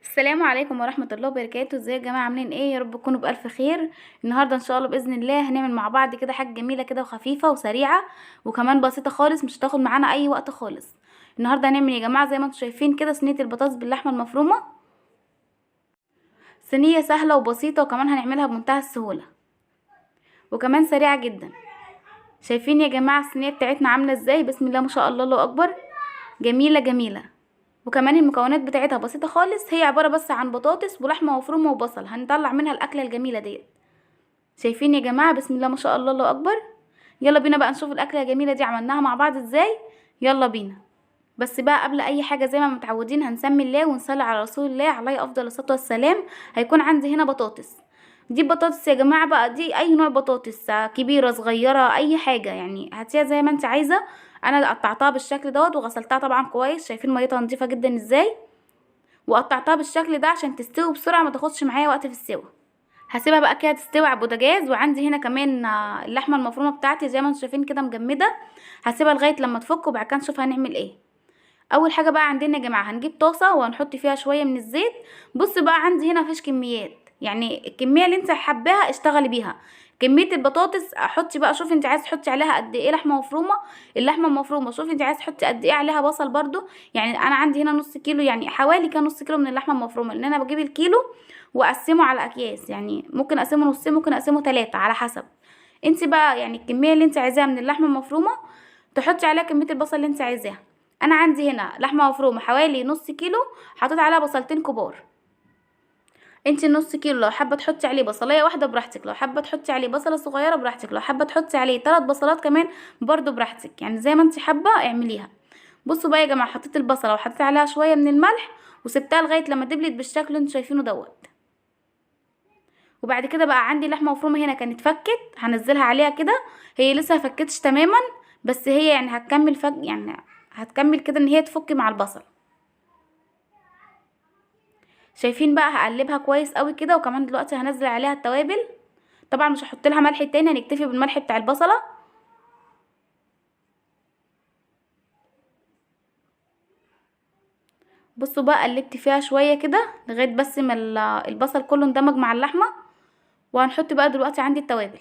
السلام عليكم ورحمة الله وبركاته. ازاي يا جماعة؟ عاملين ايه؟ يا رب تكونوا بألف خير. النهاردة ان شاء الله بإذن الله هنعمل مع بعض كده حاجة جميلة كده وخفيفة وسريعة وكمان بسيطة خالص، مش هتاخد معانا اي وقت خالص. النهاردة هنعمل يا جماعة زي ما انتم شايفين كده صينية البطاطس باللحمة المفرومة. صينية سهلة وبسيطة وكمان هنعملها بمنتهى السهولة وكمان سريعة جدا. شايفين يا جماعة الصينية بتاعتنا عاملة ازاي؟ بسم الله ما شاء الله، الله اكبر. جميلة جميلة. وكمان المكونات بتاعتها بسيطة خالص، هي عبارة بس عن بطاطس ولحمة مفرومة وبصل، هنطلع منها الأكلة الجميلة ديت. شايفين يا جماعة؟ بسم الله ما شاء الله، الله أكبر. يلا بينا بقى نشوف الأكلة الجميلة دي عملناها مع بعض ازاي. يلا بينا. بس بقى قبل أي حاجة زي ما متعودين هنسمي الله ونصلي على رسول الله عليه أفضل الصلاة والسلام. هيكون عندي هنا بطاطس. دي بطاطس يا جماعة بقى، دي أي نوع بطاطس، كبيرة صغيرة أي حاجة يعني هاتيها زي ما انت عايزة. أنا قطعتها بالشكل دوت وغسلتها طبعا كويس، شايفين ميتها نظيفة جدا ازاي. وقطعتها بالشكل ده عشان تستوي بسرعة، ما تاخدش معايا وقت في السوا. هسيبها بقى كده تستوي على البوتاجاز. وعندي هنا كمان اللحمه المفرومه بتاعتي زي ما انتم شايفين كده مجمده. هسيبها لغايه لما تفك وبعد كده نشوف هنعمل ايه. اول حاجه بقى عندنا يا جماعه هنجيب طاسه وهنحط فيها شويه من الزيت. بص بقى عندي هنا مفيش كميات، يعني الكميه اللي انت حباها اشتغلي بيها. كميه البطاطس حطي بقى، شوفي انت عايز تحطي عليها قد ايه لحمه مفرومه. اللحمه المفرومه شوفي انت عايز تحطي قد ايه عليها بصل برضو. يعني انا عندي هنا نص كيلو، يعني حوالي كان نص كيلو من اللحمه المفرومه، لان انا بجيب الكيلو واقسمه على اكياس، يعني ممكن اقسمه نصين ممكن اقسمه 3 على حسب. انت بقى يعني الكميه اللي انت عايزاها من اللحمه المفرومه تحطي عليها كميه البصل اللي انت عايزاها. انا عندي هنا لحمه مفرومه حوالي نص كيلو، حطيت عليها بصلتين كبار. انت النص كيلو لو حابه تحطي عليه بصلايه واحده براحتك، لو حابه تحطي عليه بصله صغيره براحتك، لو حابه تحطي عليه 3 بصلات كمان برضو براحتك، يعني زي ما انت حابه اعمليها. بصوا بقى يا جماعه، حطيت البصله وحطيت عليها شويه من الملح وسبتها لغايه لما دبلت بالشكل اللي انتوا شايفينه دوت. وبعد كده بقى عندي لحمه مفرومه هنا كانت فكت، هنزلها عليها كده. هي لسه مفكتش تماما، بس هي يعني هتكمل يعني هتكمل كده ان هي تفك مع البصل. شايفين بقى؟ هقلبها كويس قوي كده. وكمان دلوقتي هنزل عليها التوابل. طبعا مش هحط لها ملح تاني، هنكتفي بالملح بتاع البصله. بصوا بقى قلبت فيها شويه كده لغايه بس ما البصل كله اندمج مع اللحمه. وهنحط بقى دلوقتي عندي التوابل.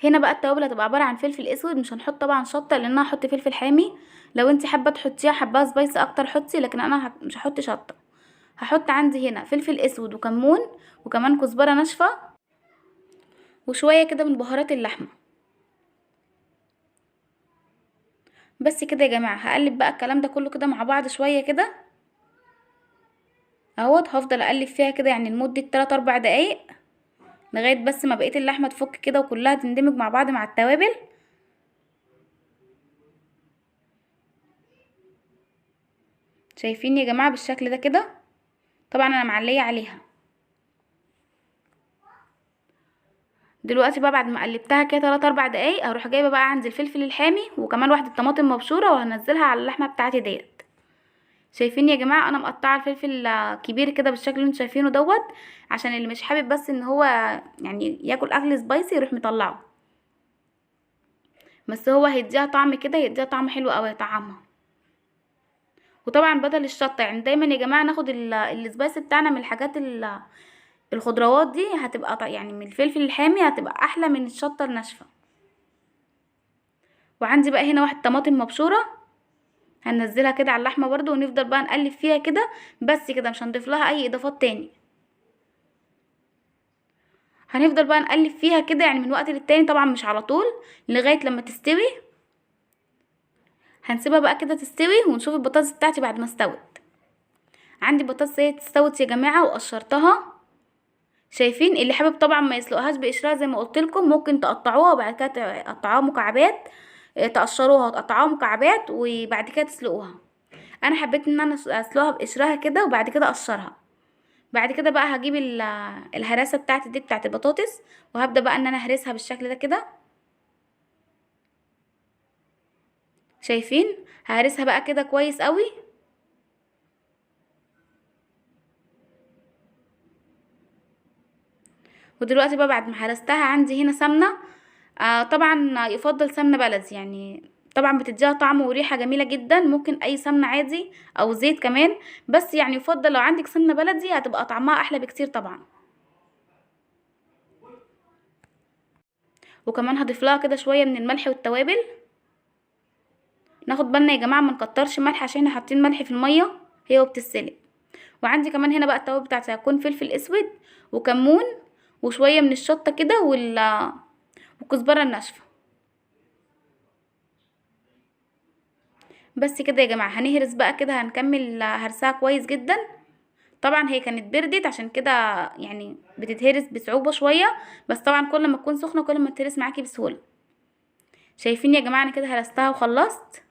هنا بقى التوابل هتبقى عباره عن فلفل اسود، مش هنحط طبعا شطه لان انا هحط فلفل حامي. لو انت حابه تحطيها حباها سبايسي اكتر حطي، لكن انا مش هحط شطه. هحط عندي هنا فلفل اسود وكمون وكمان كزبره ناشفه وشويه كده من بهارات اللحمه. بس كده يا جماعه، هقلب بقى الكلام ده كله كده مع بعض شويه كده اهوت. هفضل اقلب فيها كده يعني لمده 3 4 دقايق لغايه بس ما بقيه اللحمه تفك كده وكلها تندمج مع بعض مع التوابل. شايفين يا جماعه بالشكل ده كده؟ طبعا انا معليه عليها. دلوقتي بقى بعد ما قلبتها كده 3 4 دقايق هروح جايبه بقى عندي الفلفل الحامي وكمان واحده طماطم مبشوره وهنزلها على اللحمه بتاعتي ديت. شايفين يا جماعه؟ انا مقطعه الفلفل كبير كده بالشكل اللي انتوا شايفينه دوت، عشان اللي مش حابب بس ان هو يعني ياكل اكل سبايسي يروح مطلعه. بس هو هيديها طعم كده، هيديها طعم حلو قوي طعمها. وطبعا بدل الشطه، يعني دايما يا جماعه ناخد السبايسي بتاعنا من الحاجات الخضروات دي، هتبقى يعني من الفلفل الحامي هتبقى احلى من الشطه الناشفه. وعندي بقى هنا واحد طماطم مبشوره، هننزلها كده على اللحمه برضو ونفضل بقى نقلب فيها كده. بس كده مش هنضيف لها اي اضافات تاني. هنفضل بقى نقلب فيها كده يعني من وقت للتاني، طبعا مش على طول، لغايه لما تستوي. هنسيبها بقى كده تستوي ونشوف البطاطس بتاعتي بعد ما استوت. عندي بطاطس اهي استوت يا جماعه وقشرتها. شايفين؟ اللي حابب طبعا ما يسلقهاش بقشرها زي ما قلت لكم، ممكن تقطعوها وبعد كده تقطعوها مكعبات. تقشروها وتقطعوها مكعبات وبعد كده تسلقوها. انا حبيت ان انا اسلقها بقشرها كده وبعد كده اقشرها. بعد كده بقى هجيب الهراسه بتاعتي دي بتاعت البطاطس، وهبدا بقى ان انا اهرسها بالشكل ده كده. شايفين؟ ههرسها بقى كده كويس قوي. ودلوقتي بقى بعد ما هرستها عندي هنا سمنه. طبعا يفضل سمنه بلدي، يعني طبعا بتديها طعم وريحه جميله جدا. ممكن اي سمنه عادي او زيت كمان، بس يعني يفضل لو عندك سمنه بلدي هتبقى طعمها احلى بكتير طبعا. وكمان هضيف لها كده شويه من الملح والتوابل. ناخد بالنا يا جماعه ما نكترش ملح عشان احنا حاطين ملح في الميه هي وبتتسلق. وعندي كمان هنا بقى التوابل بتاعتي هتكون فلفل اسود وكمون وشويه من الشطه كده والكزبره الناشفه. بس كده يا جماعه هنهرس بقى كده، هنكمل هرسها كويس جدا. طبعا هي كانت بردت عشان كده يعني بتتهرس بصعوبه شويه، بس طبعا كل ما تكون سخنه كل ما تهرس معاكي بسهوله. شايفين يا جماعه انا كده هرستها وخلصت.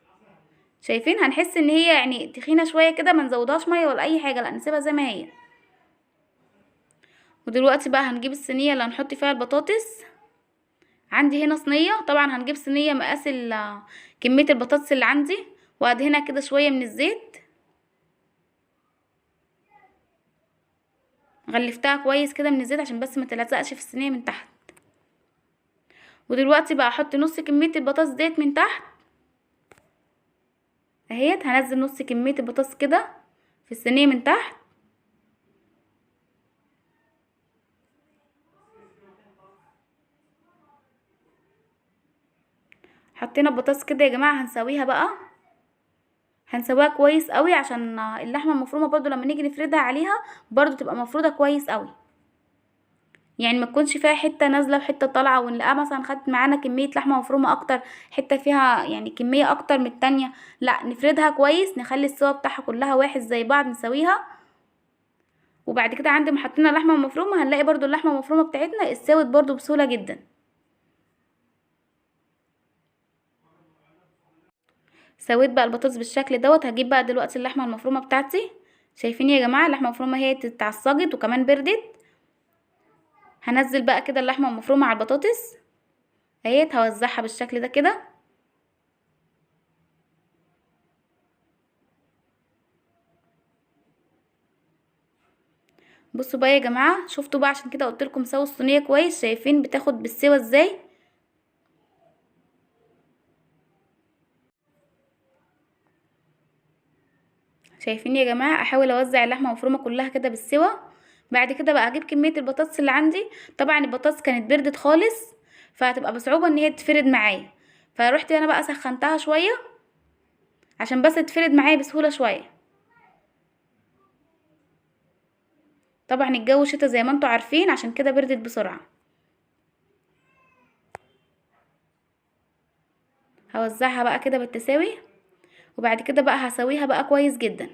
شايفين هنحس ان هي يعني تخينه شويه كده، ما نزودهاش ميه ولا اي حاجه، لا نسيبها زي ما هي. ودلوقتي بقى هنجيب الصينيه اللي هنحط فيها البطاطس. عندي هنا صينيه، طبعا هنجيب صينيه مقاس كميه البطاطس اللي عندي، وادهنها كده شويه من الزيت. غلفتها كويس كده من الزيت عشان بس ما تلزقش في الصينيه من تحت. ودلوقتي بقى احط نص كميه البطاطس ديت من تحت اهيت. هنزل نص كميه البطاطس كده في الصينيه من تحت. حطينا البطاطس كده يا جماعه، هنسويها بقى، هنسويها كويس قوي عشان اللحمه المفرومه برضو لما نيجي نفردها عليها برضو تبقى مفروده كويس قوي. يعني ما تكونش فيها حته نازله وحته طالعه ونلاقيها مثلا خدت معانا كميه لحمه مفرومه اكتر، حته فيها يعني كميه اكتر من التانية. لا نفردها كويس، نخلي السوا بتاعها كلها واحد زي بعض، نسويها. وبعد كده عند ما حطينا اللحمه المفرومه هنلاقي برضو اللحمه المفرومه بتاعتنا استوت برضو بسهوله جدا. سويت بقى البطاطس بالشكل دوت. هجيب بقى دلوقتي اللحمه المفرومه بتاعتي. شايفين يا جماعه اللحمه المفرومه هي اتعصجت وكمان بردت. هنزل بقى كده اللحمه المفرومه على البطاطس اهيت، هوزعها بالشكل ده كده. بصوا بقى يا جماعه، شفتوا بقى عشان كده قلت لكم سووا الصينيه كويس. شايفين بتاخد بالسوا ازاي؟ شايفين يا جماعه؟ احاول اوزع اللحمه المفرومه كلها كده بالسوا. بعد كده بقى اجيب كميه البطاطس اللي عندي. طبعا البطاطس كانت بردت خالص فهتبقى بصعوبه ان هي تتفرد معايا، فروحت انا بقى سخنتها شويه عشان بس تتفرد معايا بسهوله شويه. طبعا الجو شتا زي ما انتوا عارفين عشان كده بردت بسرعه. هوزعها بقى كده بالتساوي، وبعد كده بقى هسويها بقى كويس جدا.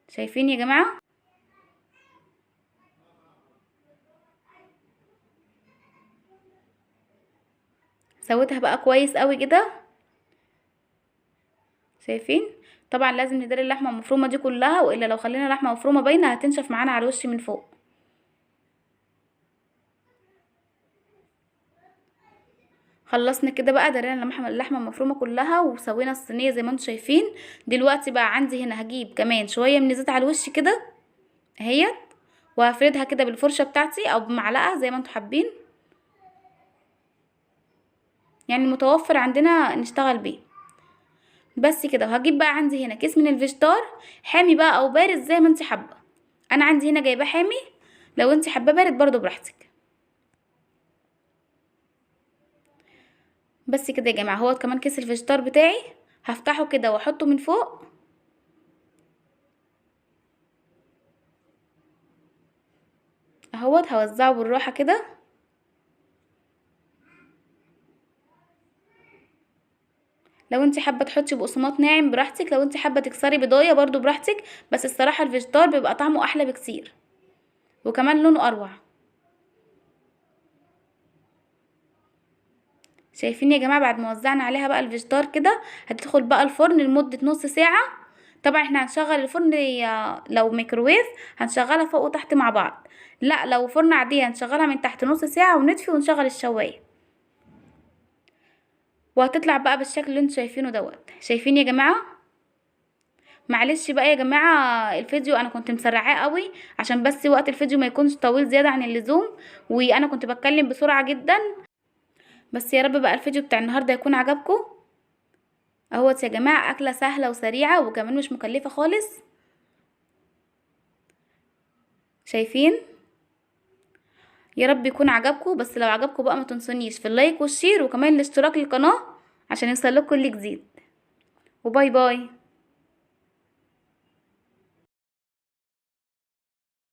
شايفين يا جماعه؟ سويتها بقى كويس قوي كده. شايفين؟ طبعا لازم نداري اللحمه المفرومه دي كلها، والا لو خلينا لحمه مفرومه باينه هتنشف معانا على الوش من فوق. خلصنا كده بقى، دارينا اللحمه المفرومه كلها وسوينا الصينيه زي ما انتم شايفين. دلوقتي بقى عندي هنا هجيب كمان شويه من الزيت على الوش كده اهيت، وهفردها كده بالفرشه بتاعتي او بمعلقه زي ما انتم حابين، يعني المتوفر عندنا نشتغل بيه. بس كده. وهجيب بقى عندي هنا كيس من الفيجيتار، حامي بقى او بارد زي ما انت حابه. انا عندي هنا جايباه حامي، لو انت حابه بارد برضو براحتك. بس كده يا جماعه، هو كمان كيس الفيجيتار بتاعي هفتحه كده واحطه من فوق اهوت. هوزعه بالراحه كده. لو انت حابه تحطي بقسماط ناعم براحتك، لو انت حابه تكسري بيضايه برضو براحتك، بس الصراحه الفيجيتار بيبقى طعمه احلى بكتير وكمان لونه اروع. شايفين يا جماعه؟ بعد ما وزعنا عليها بقى الفيجيتار كده هتدخل بقى الفرن لمده نص ساعه. طبعا احنا هنشغل الفرن لو ميكروويف هنشغلها فوق وتحت مع بعض، لا لو فرن عاديه هنشغلها من تحت نص ساعه ونطفي ونشغل الشوايه، وهتطلع بقى بالشكل اللي انتوا شايفينه دوت. شايفين يا جماعه؟ معلش بقى يا جماعه الفيديو انا كنت مسرعاه قوي عشان بس وقت الفيديو ما يكونش طويل زياده عن اللزوم، وانا كنت بتكلم بسرعه جدا. بس يا رب بقى الفيديو بتاع النهارده يكون عجبكم. اهوت يا جماعة اكلة سهلة وسريعة وكمان مش مكلفة خالص. شايفين؟ يا رب يكون عجبكم، بس لو عجبكم بقى ما تنسونيش في اللايك والشير وكمان الاشتراك للقناة عشان يوصلكوا كل جديد. وباي باي.